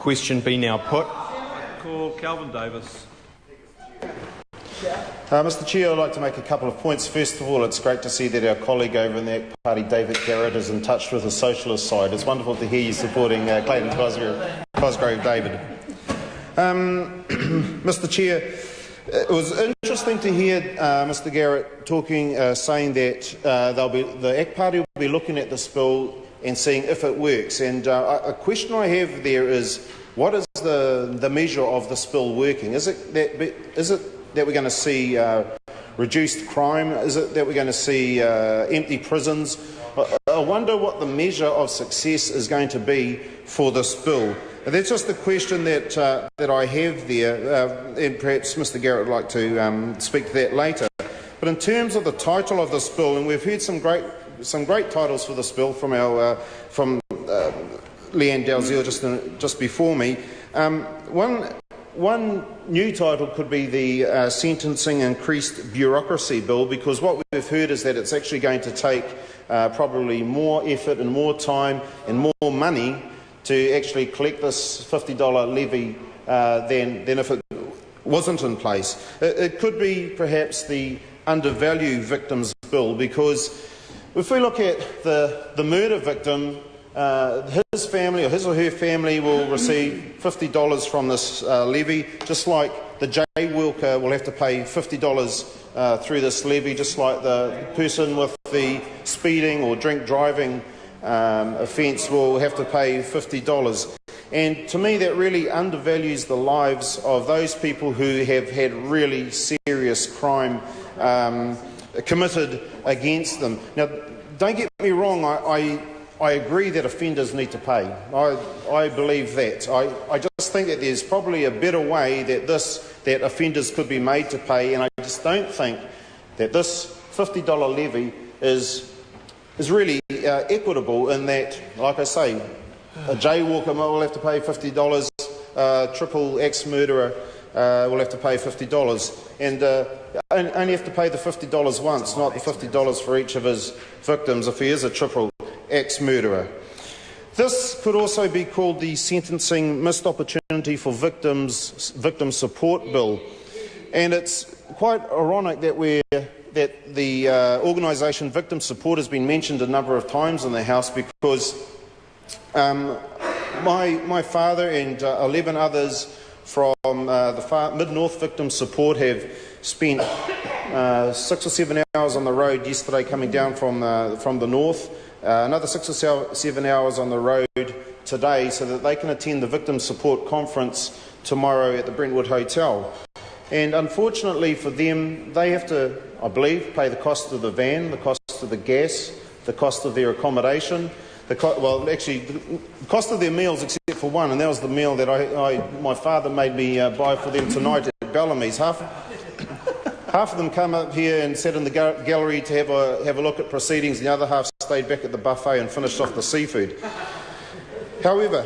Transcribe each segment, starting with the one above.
Question be now put. Call Kelvin Davis. Mr Chair, I'd like to make a couple of points. First of all, it's great to see that our colleague over in the ACT Party, David Garrett, is in touch with the Socialist side. It's wonderful to hear you supporting Clayton Cosgrove, David. Mr Chair, it was interesting to hear Mr Garrett saying that the ACT Party will be looking at this bill and seeing if it works. And a question I have there is, what is the measure of this bill working? Is it that we're going to see reduced crime? Is it that we're going to see empty prisons? I wonder what the measure of success is going to be for this bill. That's just the question that I have there, and perhaps Mr Garrett would like to speak to that later. But in terms of the title of this bill, and we've heard some great titles for this bill from Leanne Dalziel just before me. One new title could be the Sentencing Increased Bureaucracy Bill, because what we've heard is that it's actually going to take probably more effort and more time and more money to actually collect this $50 levy than if it wasn't in place. It could be perhaps the Undervalue Victims Bill, because if we look at the murder victim, his family or his or her family will receive $50 from this levy, just like the jaywalker will have to pay $50 through this levy, just like the person with the speeding or drink driving offence will have to pay $50. And to me, that really undervalues the lives of those people who have had really serious crime committed against them. Now, don't get me wrong, I agree that offenders need to pay. I believe that. I just think that there's probably a better way that offenders could be made to pay, and I just don't think that this $50 levy is really equitable in that, like I say, a jaywalker will have to pay $50, triple X murderer will have to pay $50, and only have to pay the $50 once, not the $50 for each of his victims if he is a triple X murderer. This could also be called the Sentencing Missed Opportunity for Victim Support Bill, and it's quite ironic that the organisation Victim Support has been mentioned a number of times in the House, because my father and 11 others from the Mid-North Victim Support have spent 6 or 7 hours on the road yesterday coming down from the north, another 6 or 7 hours on the road today, so that they can attend the Victim Support Conference tomorrow at the Brentwood Hotel. And unfortunately for them, they have to, I believe, pay the cost of the van, the cost of the gas, the cost of their accommodation, the cost of their meals, except for one, and that was the meal that my father made me buy for them tonight at Bellamy's. Half of them come up here and sat in the gallery to have a look at proceedings, and the other half stayed back at the buffet and finished off the seafood. However,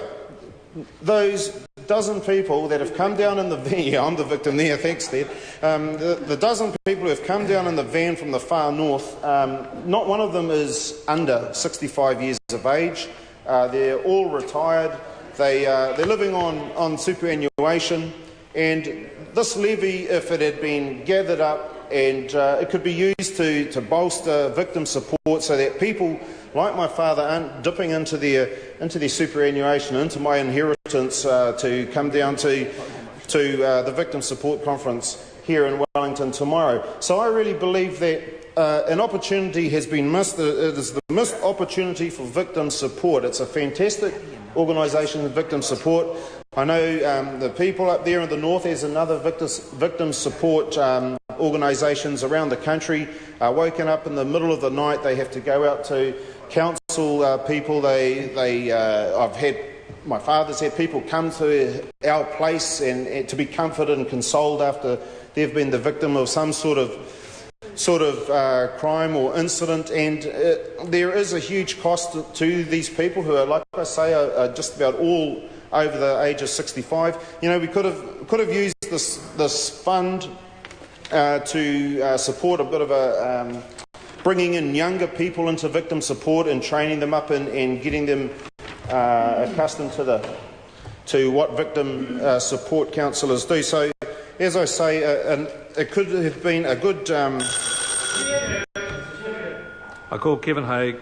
those dozen people that have come down in the van, yeah, I'm the victim there, thanks Ted, the dozen people who have come down in the van from the far north, not one of them is under 65 years of age. They're all retired. They're living on superannuation, and this levy, if it had been gathered up, and it could be used to bolster victim support, so that people like my father aren't dipping into their superannuation, into my inheritance, to come down to the Victim Support Conference here in Wellington tomorrow. So I really believe that an opportunity has been missed. It is the missed opportunity for victim support. It's a fantastic organisation, Victim Support. I know the people up there in the north, there's another victim support organisations around the country, woken up in the middle of the night. They have to go out to counsel people. My father's had people come to our place and to be comforted and consoled after they've been the victim of some sort of crime or incident, and there is a huge cost to these people who are, like I say, are just about all over the age of 65. You know, we could have used this fund to support a bit of a bringing in younger people into victim support and training them up and getting them accustomed to to what victim support counsellors do. So, as I say, it could have been a good... I call Kevin Haig.